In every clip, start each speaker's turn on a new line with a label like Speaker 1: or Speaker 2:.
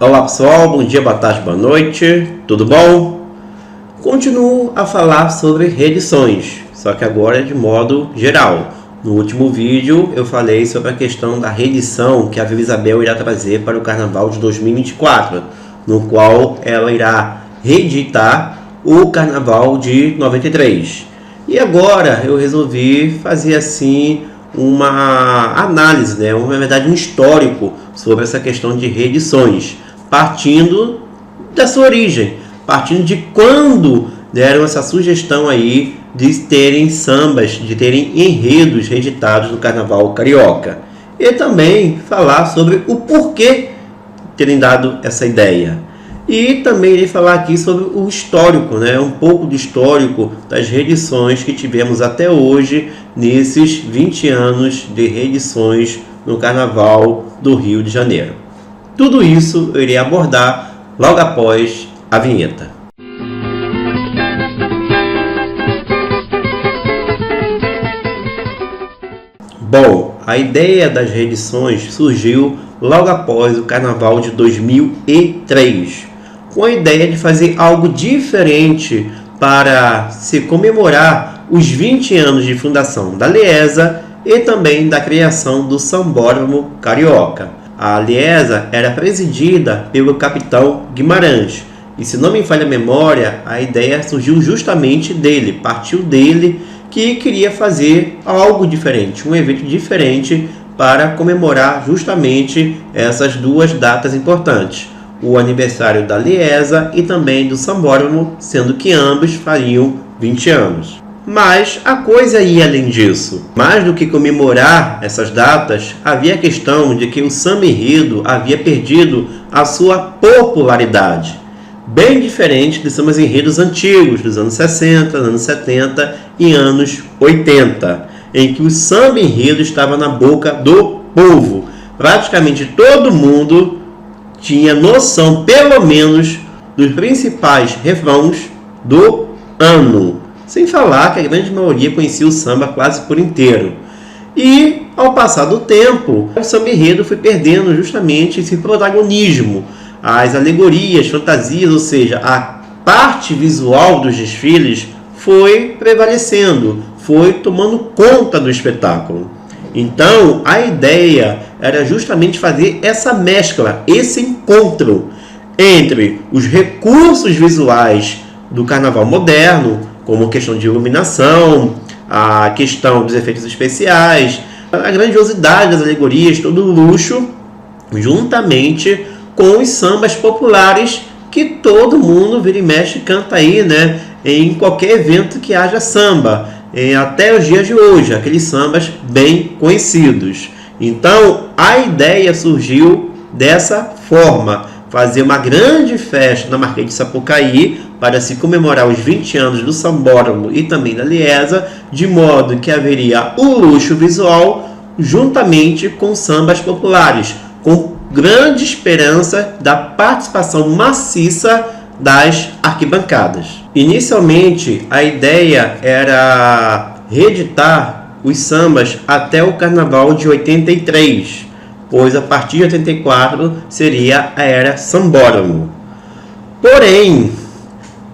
Speaker 1: Olá pessoal, bom dia, boa tarde, boa noite, tudo bom? Continuo a falar sobre reedições, só que agora de modo geral. No último vídeo eu falei sobre a questão da reedição que a Vila Isabel irá trazer para o Carnaval de 2024, no qual ela irá reeditar o Carnaval de 93. E agora eu resolvi fazer assim uma análise, na verdade um histórico sobre essa questão de reedições, partindo da sua origem, partindo de quando deram essa sugestão aí de terem sambas, de terem enredos reeditados no Carnaval Carioca. E também falar sobre o porquê terem dado essa ideia. E também irei falar aqui sobre o histórico, um pouco do histórico das reedições que tivemos até hoje, nesses 20 anos de reedições no Carnaval do Rio de Janeiro. Tudo isso eu irei abordar logo após a vinheta. Bom, a ideia das reedições surgiu logo após o Carnaval de 2003, com a ideia de fazer algo diferente para se comemorar os 20 anos de fundação da Liesa e também da criação do Sambódromo Carioca. A Liesa era presidida pelo capitão Guimarães, e se não me falha a memória, a ideia surgiu justamente dele, partiu dele, que queria fazer algo diferente, um evento diferente para comemorar justamente essas duas datas importantes, o aniversário da Liesa e também do Sambódromo, sendo que ambos fariam 20 anos. Mas a coisa ia além disso. Mais do que comemorar essas datas, havia a questão de que o samba enredo havia perdido a sua popularidade, bem diferente dos sambas enredos antigos, dos anos 60, anos 70 e anos 80, em que o samba enredo estava na boca do povo. Praticamente todo mundo tinha noção, pelo menos, dos principais refrões do ano. Sem falar que a grande maioria conhecia o samba quase por inteiro. E, ao passar do tempo, o samba enredo foi perdendo justamente esse protagonismo. As alegorias, fantasias, ou seja, a parte visual dos desfiles foi prevalecendo, foi tomando conta do espetáculo. Então, a ideia era justamente fazer essa mescla, esse encontro entre os recursos visuais do carnaval moderno, como a questão de iluminação, a questão dos efeitos especiais, a grandiosidade das alegorias, todo o luxo, juntamente com os sambas populares que todo mundo vira e mexe e canta aí, em qualquer evento que haja samba, até os dias de hoje, aqueles sambas bem conhecidos. Então, a ideia surgiu dessa forma, fazer uma grande festa na Marquês de Sapucaí para se comemorar os 20 anos do Sambódromo e também da Liesa, de modo que haveria o luxo visual juntamente com sambas populares, com grande esperança da participação maciça das arquibancadas. Inicialmente, a ideia era reeditar os sambas até o Carnaval de 83, pois a partir de 84 seria a era Sambódromo. Porém,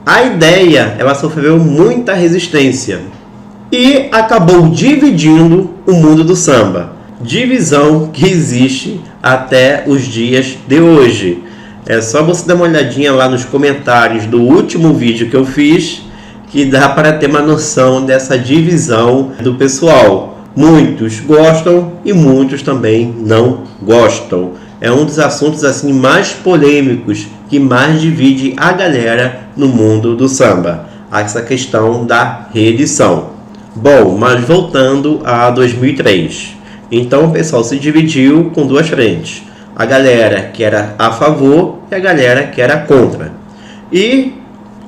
Speaker 1: a ideia ela sofreu muita resistência e acabou dividindo o mundo do samba. Divisão que existe até os dias de hoje. É só você dar uma olhadinha lá nos comentários do último vídeo que eu fiz, que dá para ter uma noção dessa divisão do pessoal. Muitos gostam e muitos também não gostam. É um dos assuntos assim mais polêmicos que mais divide a galera no mundo do samba, essa questão da reedição. Bom, mas voltando a 2003. Então o pessoal se dividiu com duas frentes. A galera que era a favor e a galera que era contra. E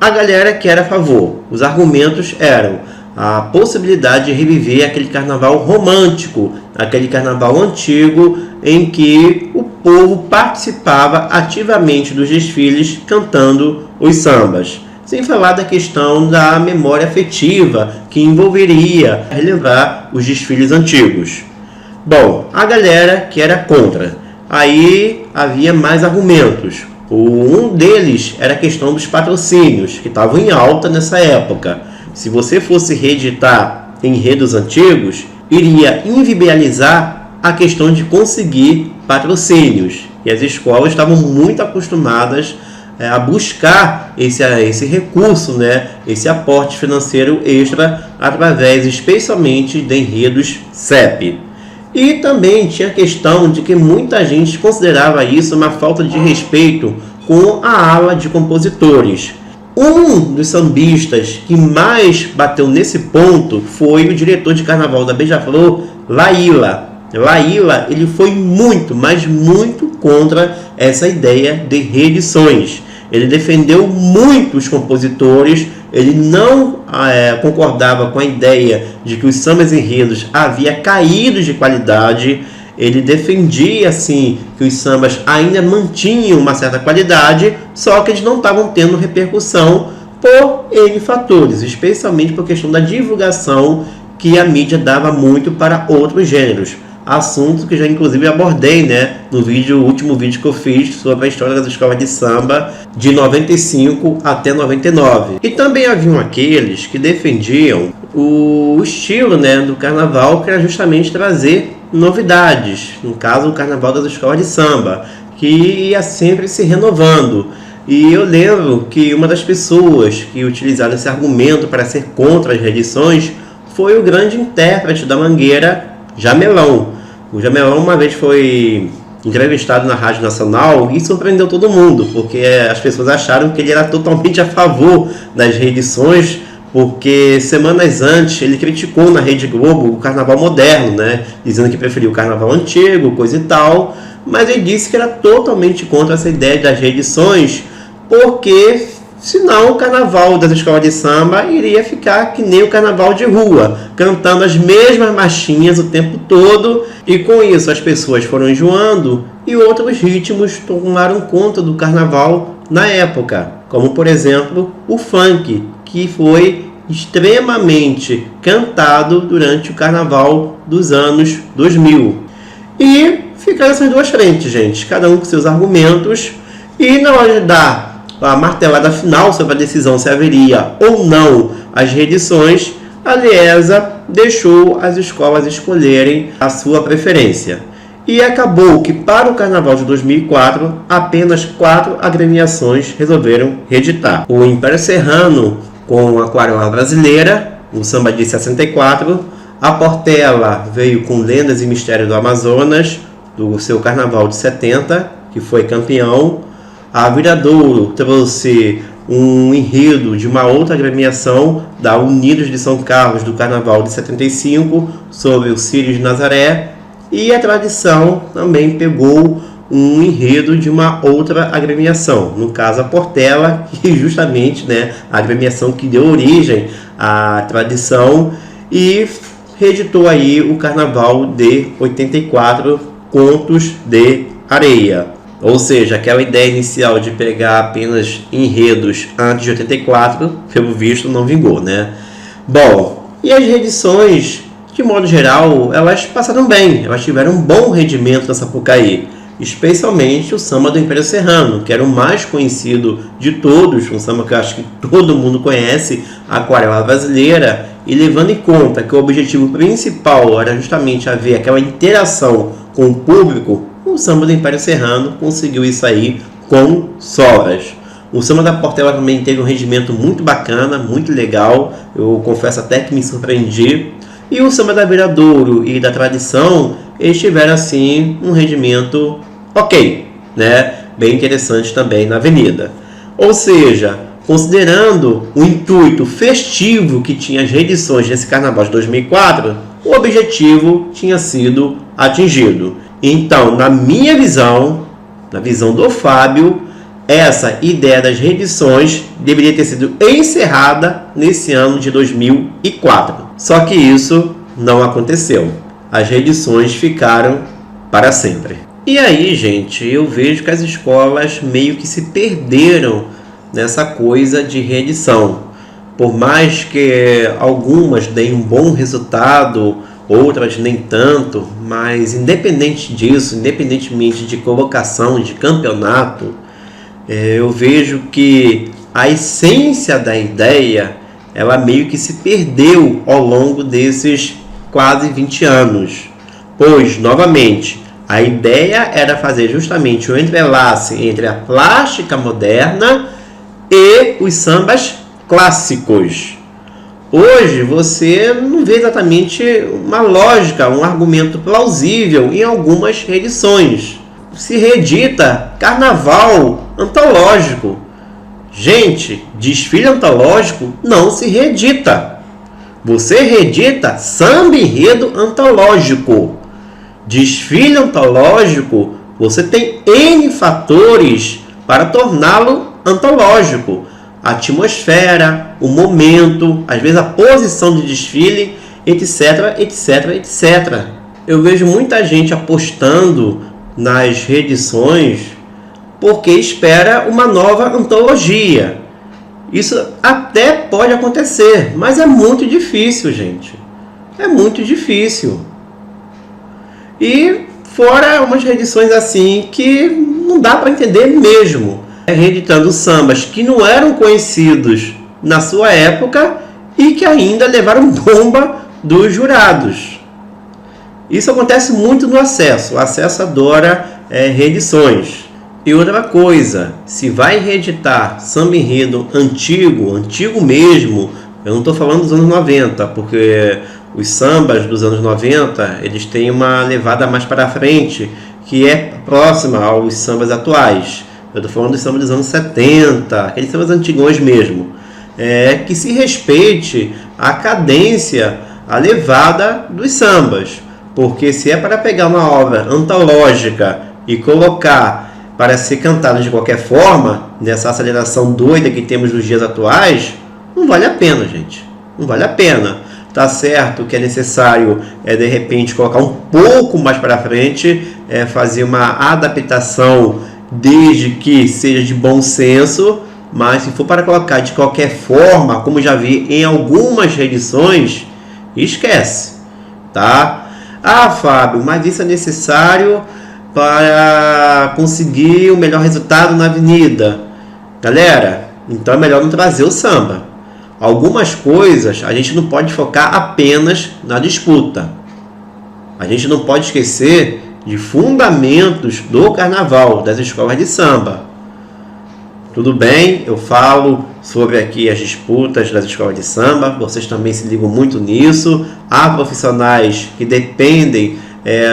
Speaker 1: a galera que era a favor, os argumentos eram a possibilidade de reviver aquele carnaval romântico, aquele carnaval antigo em que o povo participava ativamente dos desfiles cantando os sambas. Sem falar da questão da memória afetiva que envolveria relembrar os desfiles antigos. Bom, a galera que era contra aí havia mais argumentos. Um deles era a questão dos patrocínios, que estavam em alta nessa época. Se você fosse reeditar enredos antigos, iria inviabilizar a questão de conseguir patrocínios. E as escolas estavam muito acostumadas a buscar esse recurso, né? Esse aporte financeiro extra através especialmente de enredos CEP. E também tinha a questão de que muita gente considerava isso uma falta de respeito com a ala de compositores. Um dos sambistas que mais bateu nesse ponto foi o diretor de carnaval da Beija-Flor, Laíla. Laíla, ele foi muito, mas muito contra essa ideia de reedições. Ele defendeu muito os compositores, ele não concordava com a ideia de que os sambas enredos haviam caído de qualidade. Ele defendia assim que os sambas ainda mantinham uma certa qualidade, só que eles não estavam tendo repercussão por N fatores, especialmente por questão da divulgação que a mídia dava muito para outros gêneros. Assunto que já inclusive abordei, né, no último vídeo que eu fiz sobre a história das escolas de samba de 95 até 99. E também haviam aqueles que defendiam o estilo, né, do carnaval, que era justamente trazer novidades, no caso o carnaval das escolas de samba, que ia sempre se renovando. E eu lembro que uma das pessoas que utilizaram esse argumento para ser contra as reedições foi o grande intérprete da Mangueira, Jamelão. O Jamelão uma vez foi entrevistado na Rádio Nacional e surpreendeu todo mundo, porque as pessoas acharam que ele era totalmente a favor das reedições, porque semanas antes ele criticou na Rede Globo o carnaval moderno, né? Dizendo que preferia o carnaval antigo, coisa e tal, mas ele disse que era totalmente contra essa ideia das reedições, porque senão o carnaval das escolas de samba iria ficar que nem o carnaval de rua, cantando as mesmas marchinhas o tempo todo, e com isso as pessoas foram enjoando e outros ritmos tomaram conta do carnaval na época, como por exemplo o funk, que foi extremamente cantado durante o carnaval dos anos 2000. E ficaram essas duas frentes, gente, cada um com seus argumentos, e na hora de dar a martelada final sobre a decisão se haveria ou não as reedições, a Liesa deixou as escolas escolherem a sua preferência. E acabou que para o Carnaval de 2004, apenas 4 agremiações resolveram reeditar. O Império Serrano com a Aquarela Brasileira, o Samba de 64, a Portela veio com Lendas e Mistérios do Amazonas, do seu Carnaval de 70, que foi campeão. A Viradouro trouxe um enredo de uma outra agremiação da Unidos de São Carlos do Carnaval de 75 sobre o Círio de Nazaré, e a Tradição também pegou um enredo de uma outra agremiação, no caso a Portela, que justamente, né, a agremiação que deu origem à Tradição, e reeditou aí o Carnaval de 84, Contos de Areia. Ou seja, aquela ideia inicial de pegar apenas enredos antes de 84, pelo visto, não vingou, né? Bom, e as reedições, de modo geral, elas passaram bem. Elas tiveram um bom rendimento na Sapucaí. Especialmente o samba do Império Serrano, que era o mais conhecido de todos, um samba que eu acho que todo mundo conhece, a Aquarela Brasileira. E levando em conta que o objetivo principal era justamente haver aquela interação com o público, o samba do Império Serrano conseguiu isso aí com sobras. O samba da Portela também teve um rendimento muito bacana, muito legal. Eu confesso até que me surpreendi. E o samba da Viradouro e da Tradição, eles tiveram assim um rendimento ok, né? Bem interessante também na Avenida. Ou seja, considerando o intuito festivo que tinha as reedições desse Carnaval de 2004, o objetivo tinha sido atingido. Então, na minha visão, na visão do Fábio, essa ideia das reedições deveria ter sido encerrada nesse ano de 2004. Só que isso não aconteceu. As reedições ficaram para sempre. E aí, gente, eu vejo que as escolas meio que se perderam nessa coisa de reedição. Por mais que algumas deem um bom resultado, outras nem tanto, mas independente disso, independentemente de colocação de campeonato, eu vejo que a essência da ideia, ela meio que se perdeu ao longo desses quase 20 anos. Pois, novamente, a ideia era fazer justamente o entrelace entre a plástica moderna e os sambas clássicos. Hoje você não vê exatamente uma lógica, um argumento plausível em algumas reedições. Se reedita carnaval antológico. Gente, desfile antológico não se reedita. Você reedita samba enredo antológico. Desfile antológico, você tem N fatores para torná-lo antológico. A atmosfera, o momento, às vezes a posição de desfile, etc, etc, etc. Eu vejo muita gente apostando nas reedições porque espera uma nova antologia. Isso até pode acontecer, mas é muito difícil, gente. É muito difícil. E fora umas reedições assim que não dá para entender mesmo. Reeditando sambas que não eram conhecidos na sua época e que ainda levaram bomba dos jurados. Isso acontece muito no Acesso. O Acesso adora reedições. E outra coisa, se vai reeditar samba enredo antigo mesmo, eu não estou falando dos anos 90, porque os sambas dos anos 90, eles têm uma levada mais para frente, que é próxima aos sambas atuais. Eu estou falando dos sambas dos anos 70, aqueles sambas antigões mesmo. Que se respeite a cadência, a levada dos sambas. Porque se é para pegar uma obra antológica e colocar para ser cantada de qualquer forma, nessa aceleração doida que temos nos dias atuais, não vale a pena, gente. Não vale a pena. Tá certo que é necessário, de repente, colocar um pouco mais para frente, fazer uma adaptação, desde que seja de bom senso, mas se for para colocar de qualquer forma, como já vi em algumas reedições, esquece, tá? Ah, Fábio, mas isso é necessário para conseguir o melhor resultado na avenida. Galera, então é melhor não trazer o samba. Algumas coisas a gente não pode focar apenas na disputa. A gente não pode esquecer de fundamentos do carnaval, das escolas de samba. Tudo bem, eu falo sobre aqui as disputas das escolas de samba, vocês também se ligam muito nisso. Há profissionais que dependem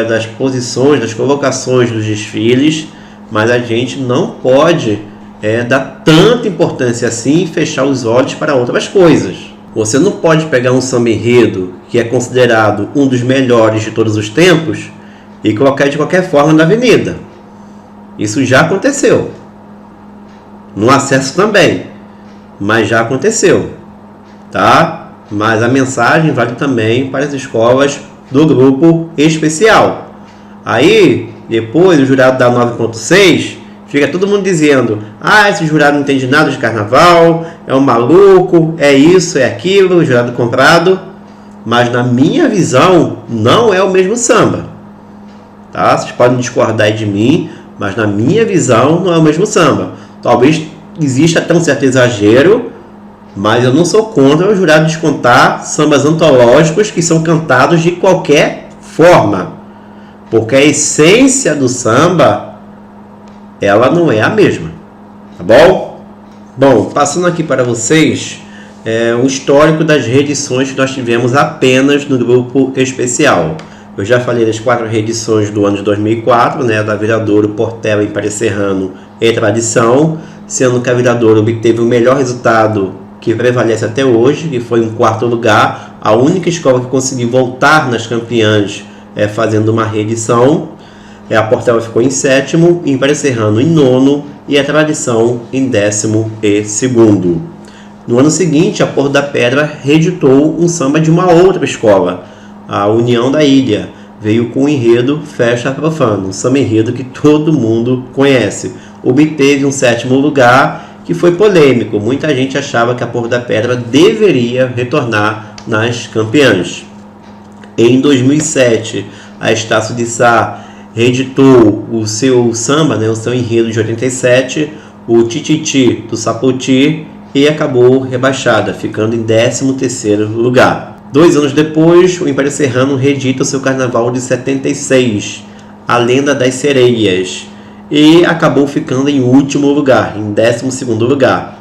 Speaker 1: das posições, das colocações dos desfiles, mas a gente não pode dar tanta importância assim e fechar os olhos para outras coisas. Você não pode pegar um samba enredo que é considerado um dos melhores de todos os tempos e colocar de qualquer forma na avenida. Isso já aconteceu. No Acesso também, mas já aconteceu, tá? Mas a mensagem vale também para as escolas do grupo especial. Aí, depois o jurado dá 9.6, fica todo mundo dizendo: ah, esse jurado não entende nada de carnaval, é um maluco, é isso, é aquilo, o jurado comprado. Mas na minha visão, não é o mesmo samba. Tá? Vocês podem discordar de mim, mas na minha visão não é o mesmo samba. Talvez exista até um certo exagero, mas eu não sou contra o jurado descontar sambas antológicos que são cantados de qualquer forma, porque a essência do samba, ela não é a mesma, tá bom? Bom, passando aqui para vocês o histórico das reedições que nós tivemos apenas no grupo especial. Eu já falei das 4 reedições do ano de 2004, da Viradouro, Portela, Império Serrano e Tradição, sendo que a Viradouro obteve o melhor resultado que prevalece até hoje, que foi em 4º lugar, a única escola que conseguiu voltar nas campeãs fazendo uma reedição. A Portela ficou em 7º, Império Serrano em 9º e a Tradição em 12º. No ano seguinte, a Porto da Pedra reeditou um samba de uma outra escola, a União da Ilha. Veio com o enredo Festa Profana, um samba enredo que todo mundo conhece. Obteve um 7º lugar, que foi polêmico. Muita gente achava que a Porto da Pedra deveria retornar nas campeãs. Em 2007, a Estácio de Sá reeditou o seu samba, né, o seu enredo de 87, o Tititi do Sapoti, e acabou rebaixada, ficando em 13º lugar. 2 anos depois, o Império Serrano reedita o seu carnaval de 76, A Lenda das Sereias, e acabou ficando em último lugar, em 12º lugar.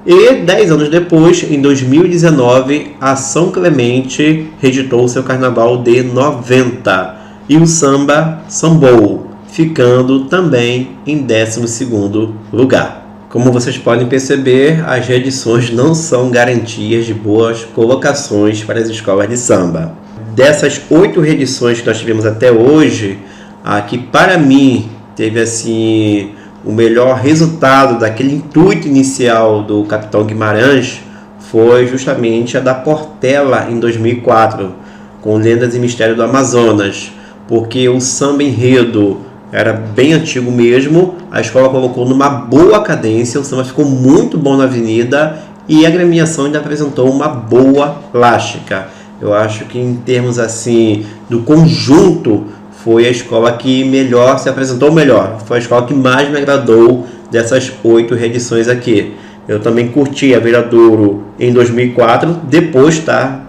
Speaker 1: E 10 anos depois, em 2019, a São Clemente reeditou o seu carnaval de 90 e o samba Sambou, ficando também em 12º lugar. Como vocês podem perceber, as reedições não são garantias de boas colocações para as escolas de samba. Dessas 8 reedições que nós tivemos até hoje, a que para mim teve assim o melhor resultado daquele intuito inicial do Capitão Guimarães foi justamente a da Portela em 2004, com Lendas e Mistérios do Amazonas, porque o samba enredo era bem antigo mesmo, a escola colocou numa boa cadência, o samba ficou muito bom na avenida e a agremiação ainda apresentou uma boa plástica. Eu acho que em termos assim do conjunto, foi a escola que melhor se apresentou melhor. Foi a escola que mais me agradou dessas 8 reedições aqui. Eu também curti a Viradouro em 2004, depois,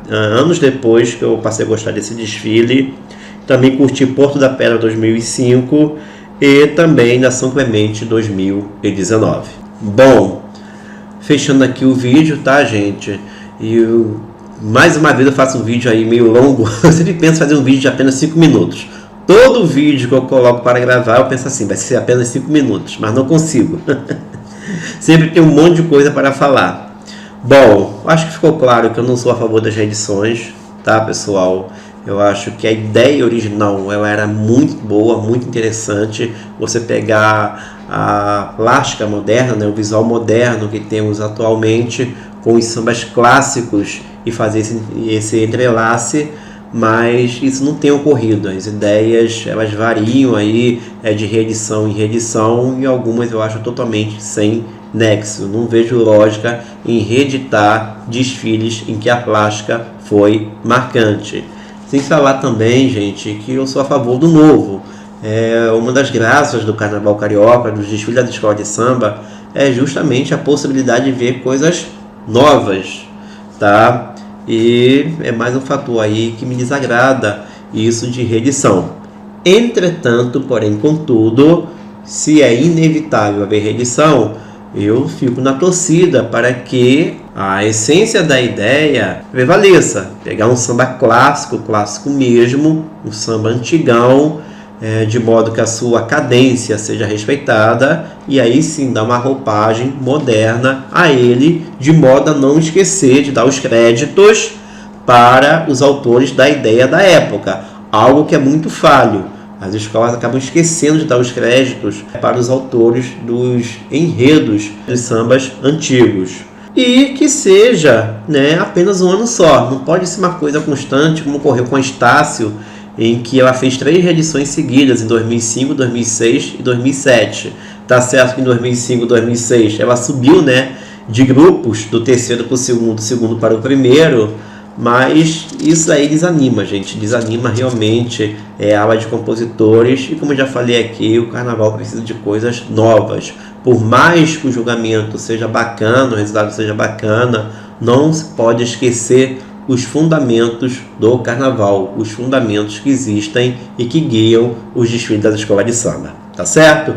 Speaker 1: anos depois que eu passei a gostar desse desfile. Também curti Porto da Pedra 2005 e também da São Clemente 2019. Bom, fechando aqui o vídeo, tá, gente? Mais uma vez eu faço um vídeo aí meio longo. Eu sempre penso em fazer um vídeo de apenas 5 minutos. Todo vídeo que eu coloco para gravar, eu penso assim, vai ser apenas 5 minutos, mas não consigo. Sempre tem um monte de coisa para falar. Bom, acho que ficou claro que eu não sou a favor das reedições, tá, pessoal? Eu acho que a ideia original ela era muito boa, muito interessante. Você pegar a plástica moderna, né, o visual moderno que temos atualmente, com os sambas clássicos e fazer esse entrelace, mas isso não tem ocorrido. As ideias elas variam aí de reedição em reedição e algumas eu acho totalmente sem nexo. Não vejo lógica em reeditar desfiles em que a plástica foi marcante. Sem falar também, gente, que eu sou a favor do novo. Uma das graças do Carnaval Carioca, dos desfiles da escola de samba, é justamente a possibilidade de ver coisas novas, tá? E é mais um fator aí que me desagrada isso de reedição. Entretanto, porém, contudo, se é inevitável haver reedição, eu fico na torcida para que a essência da ideia prevaleça. Pegar um samba clássico mesmo, um samba antigão, de modo que a sua cadência seja respeitada e aí sim dar uma roupagem moderna a ele, de modo a não esquecer de dar os créditos para os autores da ideia da época, algo que é muito falho. As escolas acabam esquecendo de dar os créditos para os autores dos enredos dos sambas antigos. E que seja, né, apenas um ano só, não pode ser uma coisa constante como ocorreu com a Estácio, em que ela fez 3 reedições seguidas, em 2005, 2006 e 2007. Tá certo que em 2005 e 2006 ela subiu, né, de grupos, do terceiro para o segundo, do segundo para o primeiro, mas isso aí desanima, gente, desanima realmente a ala de compositores, e como eu já falei aqui, o carnaval precisa de coisas novas. Por mais que o julgamento seja bacana, o resultado seja bacana, não se pode esquecer os fundamentos do carnaval, os fundamentos que existem e que guiam os desfiles das escolas de samba, tá certo?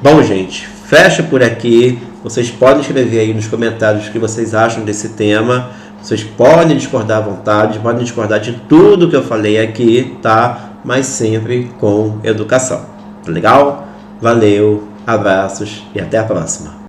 Speaker 1: Bom, gente, fecha por aqui. Vocês podem escrever aí nos comentários o que vocês acham desse tema. Vocês podem discordar à vontade, podem discordar de tudo que eu falei aqui, tá? Mas sempre com educação. Tá legal? Valeu, abraços e até a próxima.